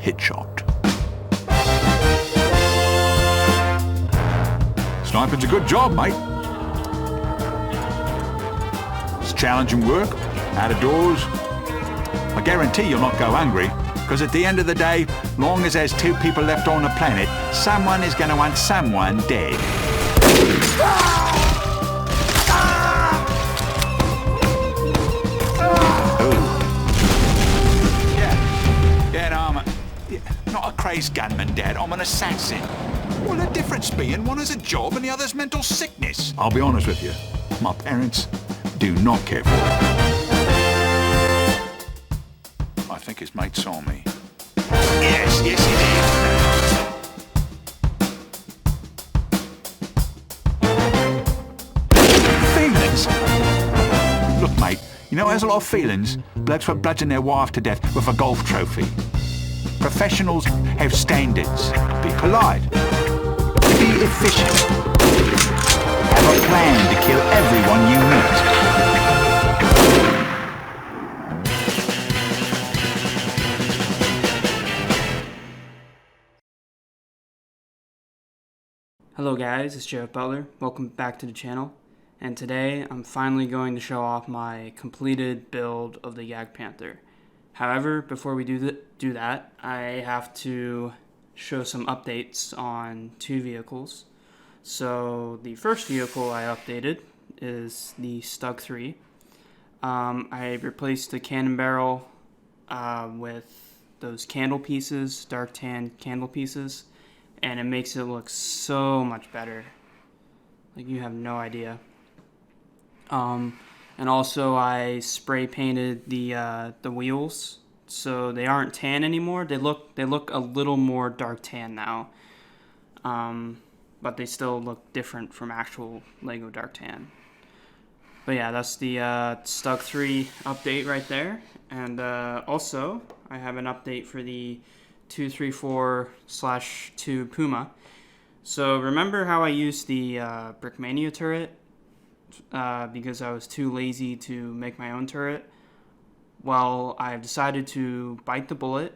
hit shot. Sniping's a good job, mate. It's challenging work, out of doors. I guarantee you'll not go hungry, because at the end of the day, long as there's 2 people left on the planet, someone is going to want someone dead. Not a crazed gunman, Dad. I'm an assassin. Well, the difference being one has a job and the other's mental sickness. I'll be honest with you. My parents do not care for it. I think his mate saw me. Yes, he did. Feelings? Look, mate, you know there's a lot of feelings. Blokes for bludgeoning their wife to death with a golf trophy. Professionals have standards. Be polite. Be efficient. Have a plan to kill everyone you meet. Hello guys, it's Jagdpanther. Welcome back to the channel. And today I'm finally going to show off my completed build of the Jagdpanther. However, before we do that, I have to show some updates on 2 vehicles. So the first vehicle I updated is the Stug 3. I replaced the cannon barrel with those candle pieces, dark tan candle pieces, and it makes it look so much better. Like, you have no idea. And also I spray painted the wheels, so they aren't tan anymore. They look a little more dark tan now, but they still look different from actual Lego dark tan. But yeah, that's the Stug 3 update right there. And also I have an update for the 234/2 Puma. So remember how I used the Brickmania turret? Because I was too lazy to make my own turret. Well, I've decided to bite the bullet,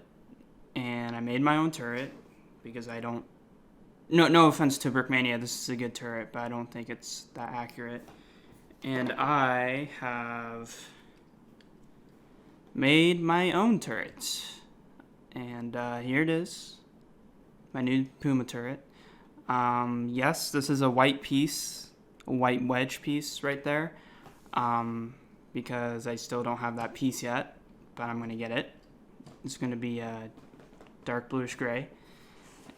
and I made my own turret because I don't... No offense to Brickmania, this is a good turret, but I don't think it's that accurate. And I have made my own turret. And here it is, my new Puma turret. Yes, this is a white piece. A white wedge piece right there, because I still don't have that piece yet, but I'm going to get it. It's going to be a dark bluish gray.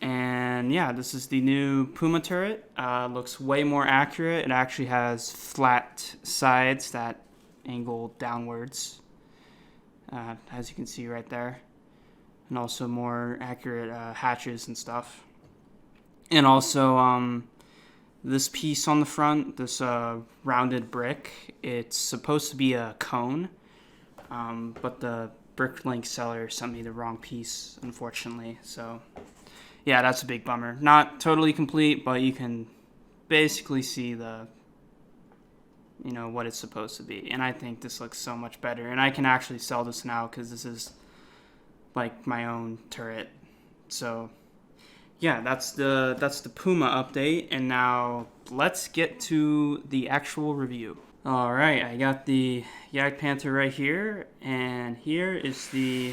And yeah, this is the new Puma turret. Looks way more accurate. It actually has flat sides that angle downwards, as you can see right there, and also more accurate hatches and stuff. And also this piece on the front, this rounded brick, it's supposed to be a cone, but the Bricklink seller sent me the wrong piece, unfortunately. So yeah, that's a big bummer. Not totally complete, but you can basically see the, what it's supposed to be. And I think this looks so much better. And I can actually sell this now because this is like my own turret. So yeah, that's the Puma update, and now let's get to the actual review. Alright, I got the Jagdpanther right here, and here is the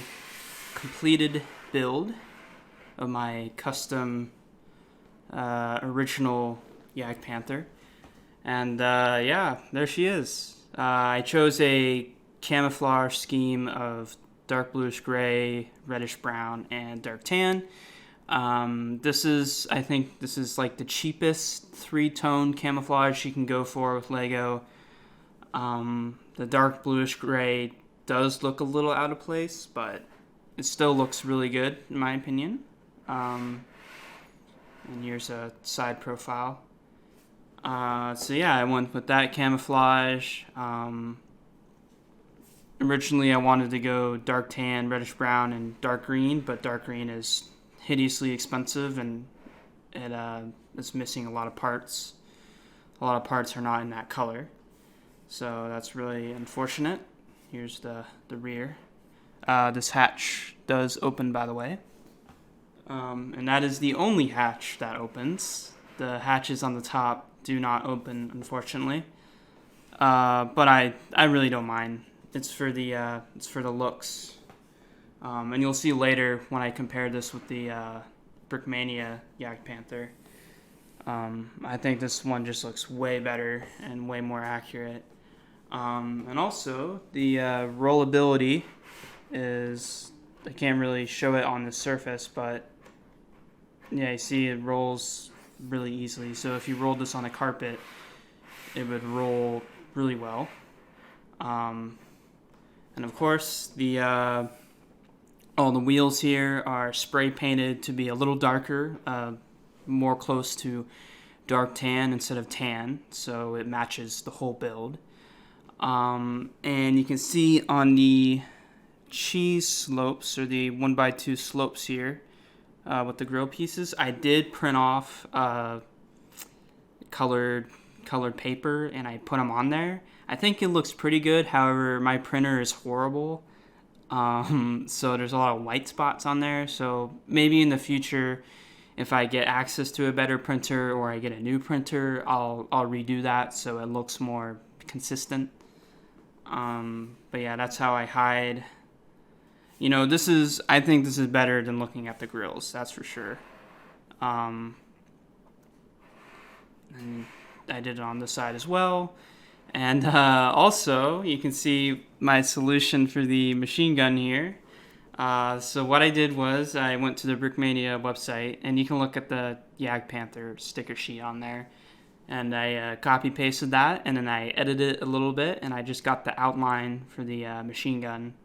completed build of my custom original Jagdpanther. And yeah, there she is. I chose a camouflage scheme of dark bluish gray, reddish brown, and dark tan. I think this is like the cheapest 3-tone camouflage you can go for with Lego. The dark bluish gray does look a little out of place, but it still looks really good in my opinion. And here's a side profile. So yeah, I went with that camouflage. Originally I wanted to go dark tan, reddish brown, and dark green, but dark green is hideously expensive, and it's missing a lot of parts. A lot of parts are not in that color, so that's really unfortunate. Here's the rear. This hatch does open, by the way. And that is the only hatch that opens. The hatches on the top do not open, unfortunately. But I really don't mind. It's for the looks. And you'll see later when I compare this with the Brickmania Jagdpanther. I think this one just looks way better and way more accurate. And also, the rollability is, I can't really show it on the surface, but yeah, you see it rolls really easily. So if you rolled this on a carpet, it would roll really well. And of course, all the wheels here are spray painted to be a little darker, more close to dark tan instead of tan, so it matches the whole build. And you can see on the cheese slopes, or the 1x2 slopes here, with the grill pieces, I did print off colored paper and I put them on there. I think it looks pretty good. However, my printer is horrible, so there's a lot of white spots on there. So maybe in the future, if I get access to a better printer or I get a new printer, I'll redo that so it looks more consistent. But yeah, that's how I hide. You know, I think this is better than looking at the grills, that's for sure. And I did it on this side as well. And also, you can see my solution for the machine gun here. So what I did was I went to the Brickmania website, and you can look at the Jagdpanther sticker sheet on there. And I copy-pasted that, and then I edited it a little bit, and I just got the outline for the machine gun.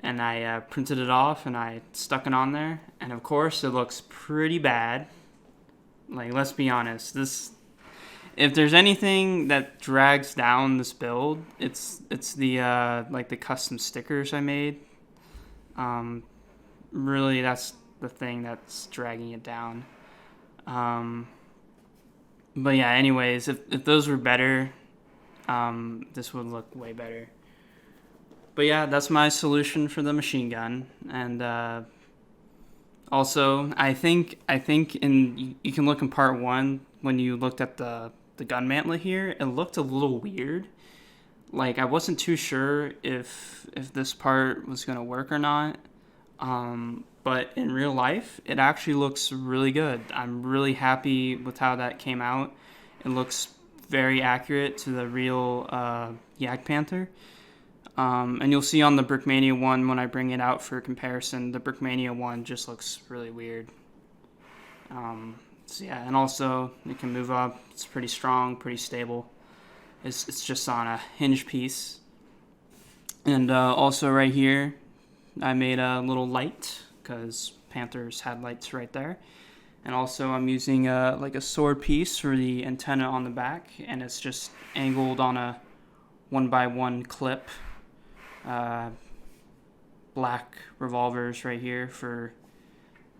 And I printed it off, and I stuck it on there. And of course, it looks pretty bad. Like, let's be honest. If there's anything that drags down this build, it's the the custom stickers I made. Really, that's the thing that's dragging it down. But yeah, anyways, if those were better, this would look way better. But yeah, that's my solution for the machine gun. And also, I think you can look in part 1 when you looked at the gun mantlet here, it looked a little weird. Like, I wasn't too sure if this part was gonna work or not. But in real life, it actually looks really good. I'm really happy with how that came out. It looks very accurate to the real Jagdpanther. And you'll see on the Brickmania one, when I bring it out for comparison, the Brickmania one just looks really weird. So yeah, and also it can move up. It's pretty strong, pretty stable. It's just on a hinge piece. And also right here, I made a little light because Panthers had lights right there. And also I'm using a sword piece for the antenna on the back, and it's just angled on a 1x1 clip. Black revolvers right here for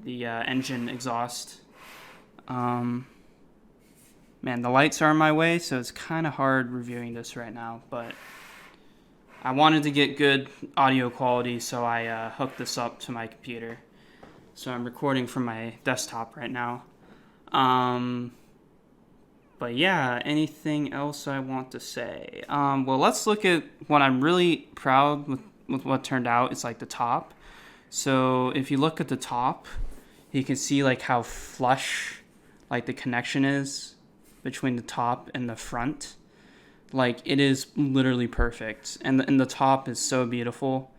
the engine exhaust. Man, the lights are in my way, so it's kind of hard reviewing this right now, but I wanted to get good audio quality, so I hooked this up to my computer. So I'm recording from my desktop right now. But yeah, anything else I want to say? Well, let's look at what I'm really proud with what turned out. It's like the top. So if you look at the top, you can see like how flush like the connection is between the top and the front. Like, it is literally perfect, and the top is so beautiful.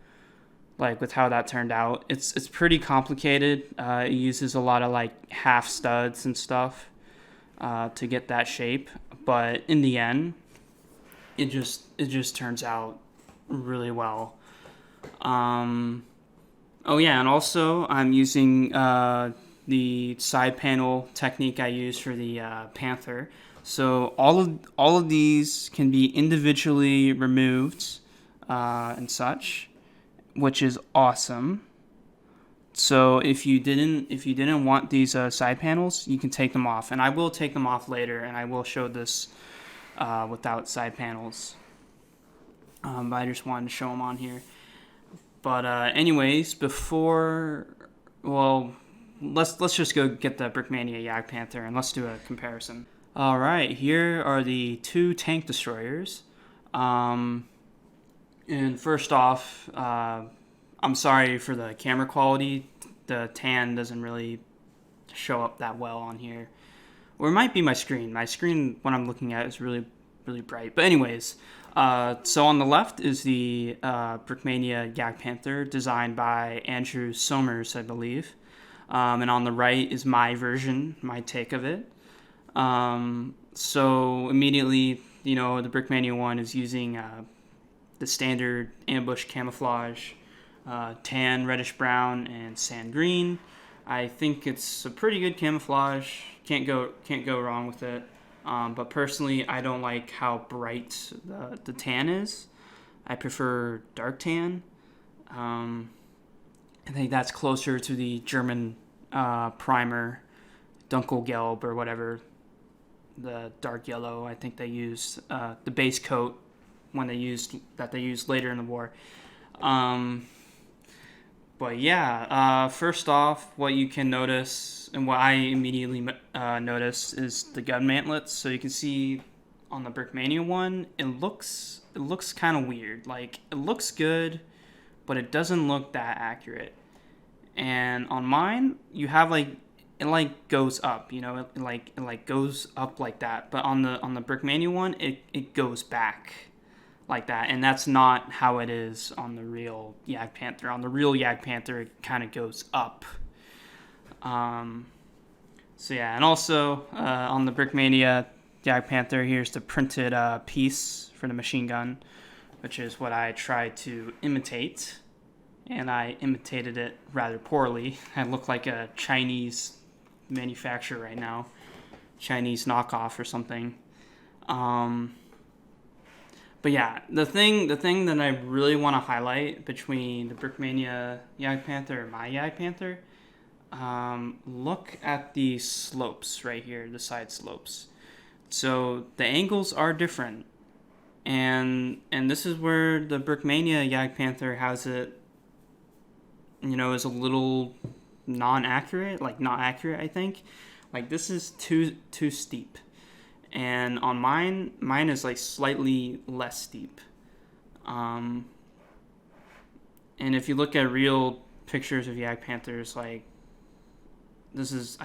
Like, with how that turned out, it's pretty complicated. It uses a lot of like half studs and stuff to get that shape, but in the end, it just turns out really well. Oh yeah, and also I'm using the side panel technique I use for the Panther. So all of these can be individually removed and such, which is awesome. So if you didn't want these side panels, you can take them off, and I will take them off later, and I will show this without side panels. But I just wanted to show them on here. But anyways, before let's just go get the Brickmania Jagdpanther and let's do a comparison. All right, here are the two tank destroyers. And first off, I'm sorry for the camera quality. The tan doesn't really show up that well on here. Or it might be my screen. My screen, when I'm looking at it, is really, really bright. But anyways, so on the left is the Brickmania Jagdpanther, designed by Andrew Somers, I believe. And on the right is my version, my take of it. So immediately, the Brickmania one is using the standard ambush camouflage, tan, reddish brown, and sand green. I think it's a pretty good camouflage. Can't go wrong with it. But personally, I don't like how bright the tan is. I prefer dark tan. I think that's closer to the German primer, Dunkelgelb or whatever, the dark yellow. I think they used the base coat they used later in the war. But yeah, first off, what you can notice, and what I immediately noticed, is the gun mantlets. So you can see on the Brickmania one, it looks kind of weird. Like, it looks good, but it doesn't look that accurate. And on mine, you have it goes up, it goes up like that. But on the Brickmania one, it goes back like that, and that's not how it is on the real Jagdpanther. On the real Jagdpanther, it kind of goes up. So yeah, and also on the Brickmania Jagdpanther, here's the printed piece for the machine gun, which is what I tried to imitate, and I imitated it rather poorly. I look like a Chinese manufacturer right now, Chinese knockoff or something. But yeah, the thing that I really want to highlight between the Brickmania Jagdpanther and my Jagdpanther, look at the slopes right here, the side slopes. So the angles are different, and this is where the Brickmania Jagdpanther has it, is a little not accurate, I think. Like, this is too steep. And on mine is slightly less steep. And if you look at real pictures of Jagdpanthers, I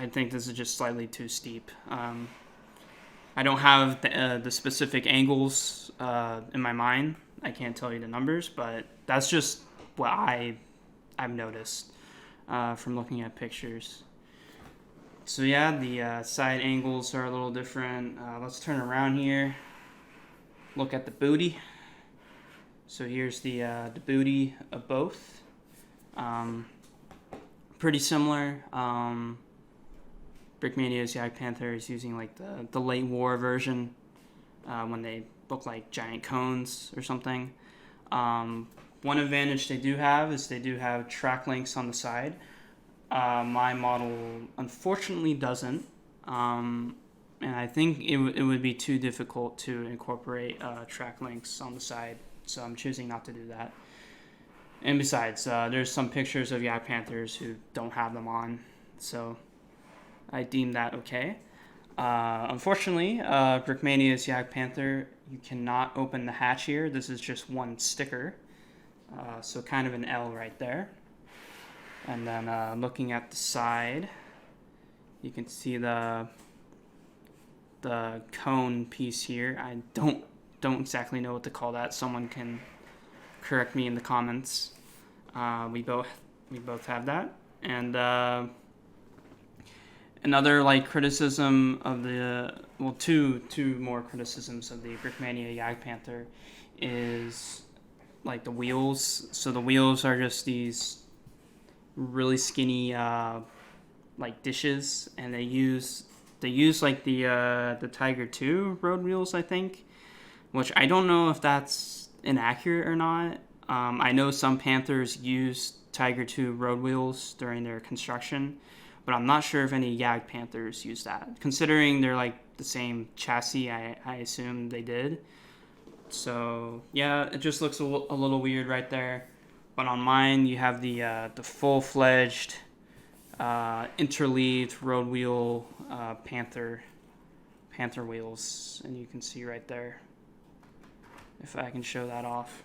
think this is just slightly too steep. I don't have the specific angles in my mind. I can't tell you the numbers, but that's just what I've noticed from looking at pictures. So yeah, the side angles are a little different. Let's turn around here. Look at the booty. So here's the booty of both. Pretty similar. Brickmania's Jagdpanther is using the late war version when they look like giant cones or something. One advantage they do have is they do have track links on the side. My model unfortunately doesn't, and I think it would be too difficult to incorporate track links on the side, so I'm choosing not to do that. And besides, there's some pictures of Jagdpanthers who don't have them on, so I deem that okay. Unfortunately, Brickmania's Jagdpanther, you cannot open the hatch here. This is just one sticker, so kind of an L right there. And then looking at the side, you can see the cone piece here. I don't exactly know what to call that. Someone can correct me in the comments. We both have that. And another criticism of two more criticisms of the Brickmania Jagdpanther is the wheels. So the wheels are just these really skinny dishes, and they use the Tiger 2 road wheels, I think, which I don't know if that's inaccurate or not. I know some Panthers use Tiger 2 road wheels during their construction, but I'm not sure if any Jagdpanthers use that. Considering they're the same chassis, I assume they did. So yeah, it just looks a little weird right there. But on mine, you have the full-fledged interleaved road wheel Panther wheels, and you can see right there, if I can show that off.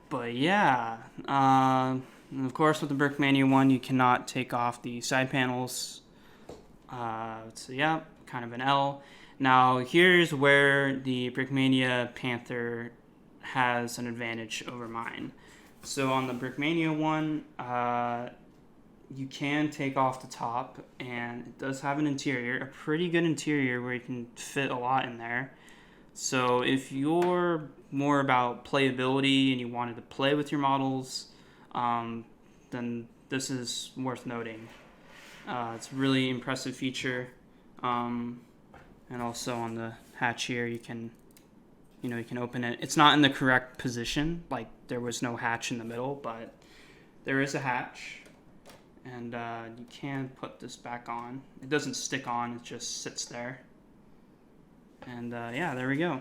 But yeah, and of course with the Brickmania one, you cannot take off the side panels. So yeah, kind of an L. Now here's where the Brickmania Panther has an advantage over mine. So on the Brickmania one, you can take off the top, and it does have an interior, a pretty good interior where you can fit a lot in there. So if you're more about playability and you wanted to play with your models, then this is worth noting. It's a really impressive feature. And also on the hatch here, you can open it. It's not in the correct position, like there was no hatch in the middle, but there is a hatch. And you can put this back on. It doesn't stick on, it just sits there. And yeah, there we go.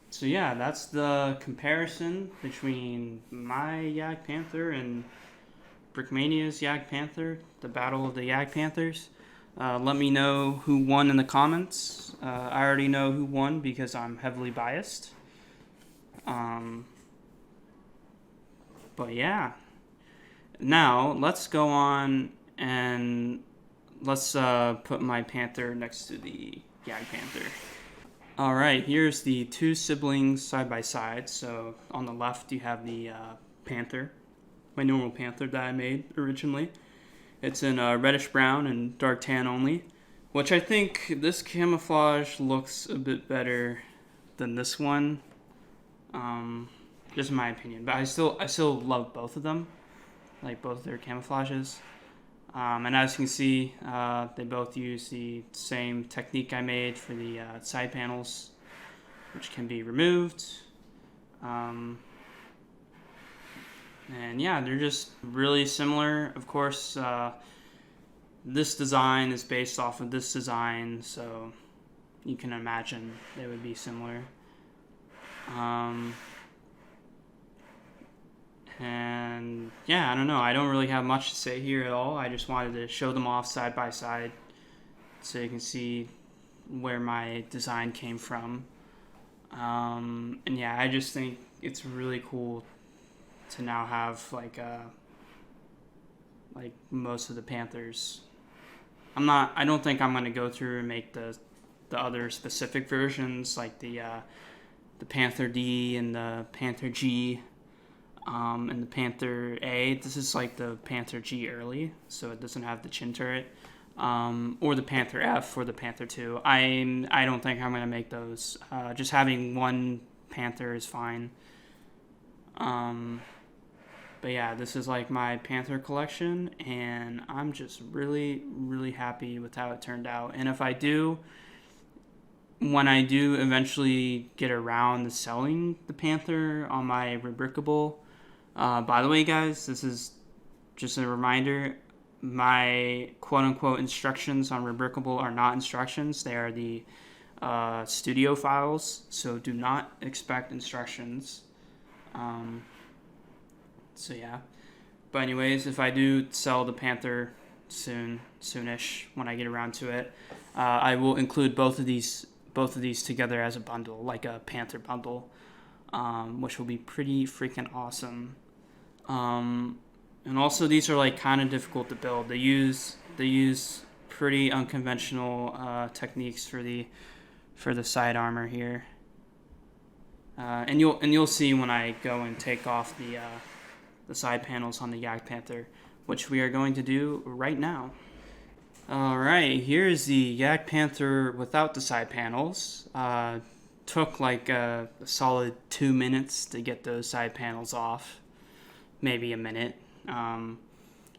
So yeah, that's the comparison between my Jagdpanther and Brickmania's Jagdpanther, the battle of the Jagdpanthers. Let me know who won in the comments. I already know who won because I'm heavily biased. But yeah. Now, let's go on and let's put my Panther next to the Jagdpanther. Alright, here's the two siblings side by side. So on the left you have the Panther, my normal Panther that I made originally. It's in reddish brown and dark tan only, which I think this camouflage looks a bit better than this one. Just in my opinion, but I still love both of them, like both their camouflages. And as you can see, they both use the same technique I made for the side panels, which can be removed. And yeah, they're just really similar. Of course, this design is based off of this design, so you can imagine they would be similar. And yeah, I don't know. I don't really have much to say here at all. I just wanted to show them off side by side so you can see where my design came from. And yeah, I just think it's really cool to now have like most of the Panthers. I don't think I'm gonna go through and make the other specific versions like the Panther D and the Panther G. And the Panther A. This is like the Panther G early, so it doesn't have the chin turret. Or the Panther F or the Panther 2. I don't think I'm going to make those. Just having one Panther is fine. But yeah, this is like my Panther collection, and I'm just really, really happy with how it turned out. And when I do eventually get around to selling the Panther on my Rebrickable, by the way, guys, this is just a reminder. My quote-unquote instructions on Rebrickable are not instructions. They are the studio files, so do not expect instructions. So yeah. But anyways, if I do sell the Panther soonish, when I get around to it, I will include both of these together as a bundle, like a Panther bundle, which will be pretty freaking awesome. And also these are like kind of difficult to build. They use pretty unconventional techniques for the side armor here. And you'll see when I go and take off the side panels on the Jagdpanther, which we are going to do right now. Alright, here's the Jagdpanther without the side panels. Took like a solid 2 minutes to get those side panels off. Maybe a minute.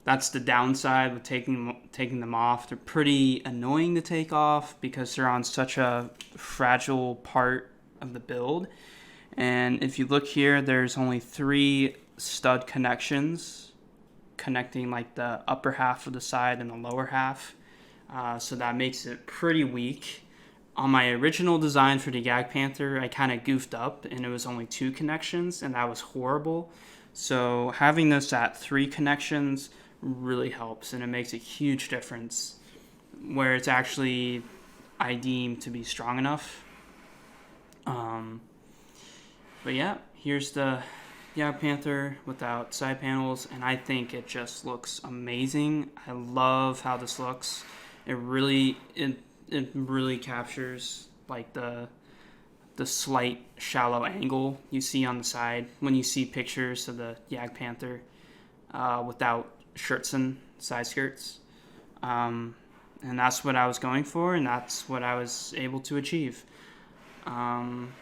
That's the downside with taking them off. They're pretty annoying to take off because they're on such a fragile part of the build. And if you look here, there's only 3 stud connections connecting like the upper half of the side and the lower half. So that makes it pretty weak. On my original design for the Jagdpanther, I kind of goofed up and it was only 2 connections, and that was horrible. So having this at 3 connections really helps, and it makes a huge difference where it's actually I deem to be strong enough. But yeah, here's the Jagdpanther without side panels, and I think it just looks amazing. I love how this looks. It really captures like the slight shallow angle you see on the side when you see pictures of the Jagdpanther without shirts and side skirts. And that's what I was going for, and that's what I was able to achieve. And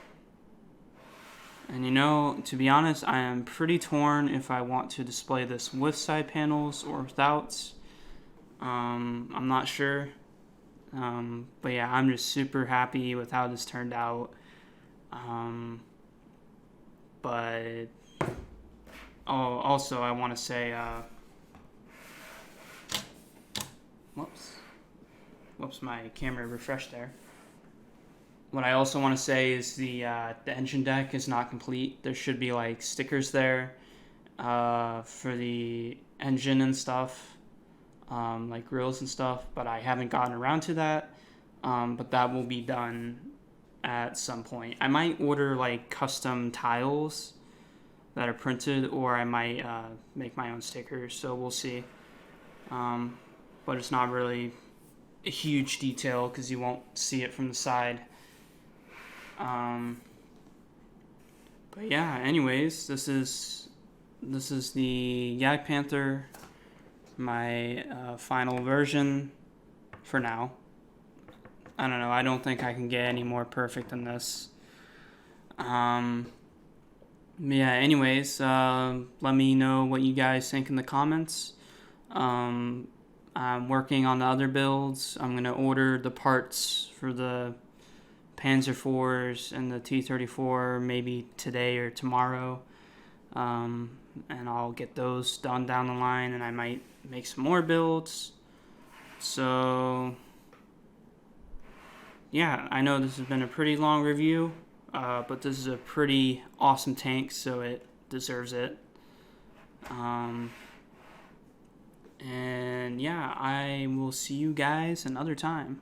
to be honest, I am pretty torn if I want to display this with side panels or without. I'm not sure. But yeah, I'm just super happy with how this turned out. But also I want to say, whoops, my camera refreshed there. What I also want to say is the engine deck is not complete. There should be like stickers there for the engine and stuff, like grills and stuff, but I haven't gotten around to that. But that will be done at some point. I might order like custom tiles that are printed, or I might make my own stickers, so we'll see. But it's not really a huge detail because you won't see it from the side. But yeah, anyways, this is the Jagdpanther, my final version for now. I don't know, I don't think I can get any more perfect than this. Yeah, anyways, let me know what you guys think in the comments. I'm working on the other builds. I'm going to order the parts for the Panzer IVs and the T-34 maybe today or tomorrow, and I'll get those done down the line, and I might make some more builds. So yeah, I know this has been a pretty long review, but this is a pretty awesome tank, so it deserves it. And yeah, I will see you guys another time.